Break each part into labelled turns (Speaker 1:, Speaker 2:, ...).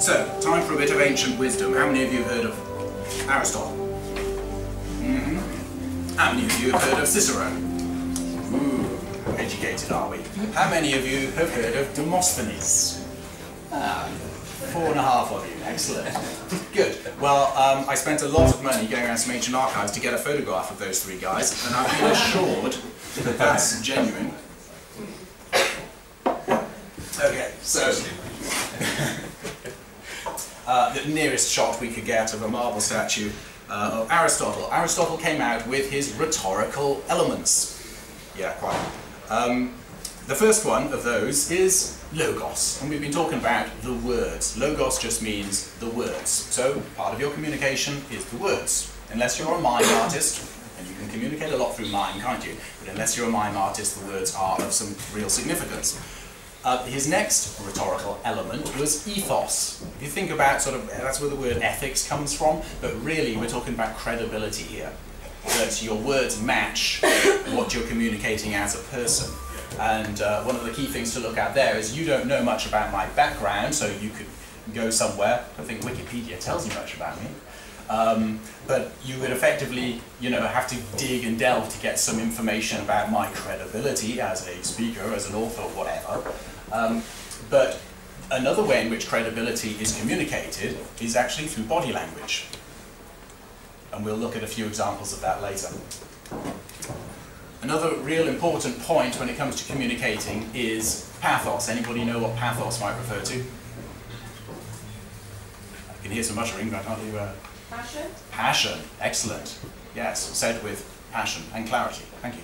Speaker 1: So, time for a bit of ancient wisdom. How many of you have heard of Aristotle? How many of you have heard of Cicero? Ooh, educated are we? How many of you have heard of Demosthenes? 4.5 of you, excellent. Good. Well, I spent a lot of money going around some ancient archives to get a photograph of those three guys, and I've been assured that that's genuine. Okay, so the nearest shot we could get of a marble statue of Aristotle. Aristotle came out with his rhetorical elements. Yeah, quite. The first one of those is logos, and we've been talking about the words. Logos just means the words. So part of your communication is the words. Unless you're a mime artist, and you can communicate a lot through mime, can't you? But unless you're a mime artist, the words are of some real significance. His next rhetorical element was ethos. If you think about that's where the word ethics comes from, but really we're talking about credibility here. That your words match what you're communicating as a person. And one of the key things to look at there is you don't know much about my background, so you could go somewhere. I don't think Wikipedia tells you much about me. But you would effectively, have to dig and delve to get some information about my credibility as a speaker, as an author, whatever. But another way in which credibility is communicated is actually through body language. And we'll look at a few examples of that later. Another real important point when it comes to communicating is pathos. Anybody know what pathos might refer to? I can hear some muttering, but I can't do
Speaker 2: Passion?
Speaker 1: Passion, excellent. Yes, said with passion and clarity. Thank you.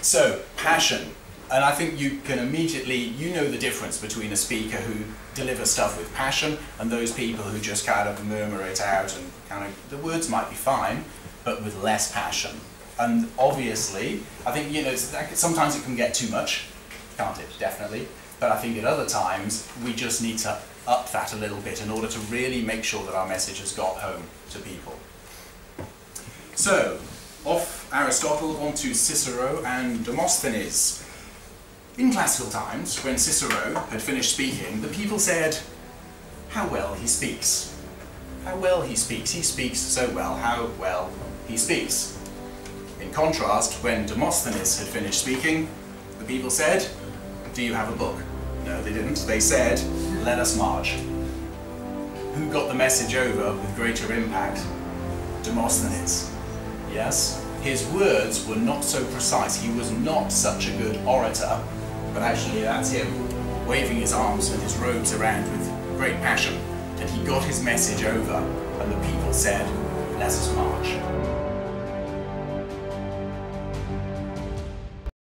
Speaker 1: So, passion. And I think you can immediately, know the difference between a speaker who delivers stuff with passion and those people who just kind of murmur it out and the words might be fine, but with less passion. And obviously, I think, sometimes it can get too much, can't it? Definitely. But I think at other times, we just need to up that a little bit in order to really make sure that our message has got home to people. So, off Aristotle onto Cicero and Demosthenes. In classical times, when Cicero had finished speaking, the people said, "How well he speaks. How well he speaks. He speaks so well. How well he speaks." In contrast, when Demosthenes had finished speaking, the people said, "Do you have a book?" No, they didn't. They said, "Let us march." Who got the message over with greater impact? Demosthenes. Yes, his words were not so precise. He was not such a good orator, but actually that's him waving his arms and his robes around with great passion. And he got his message over, and the people said, "Let us march."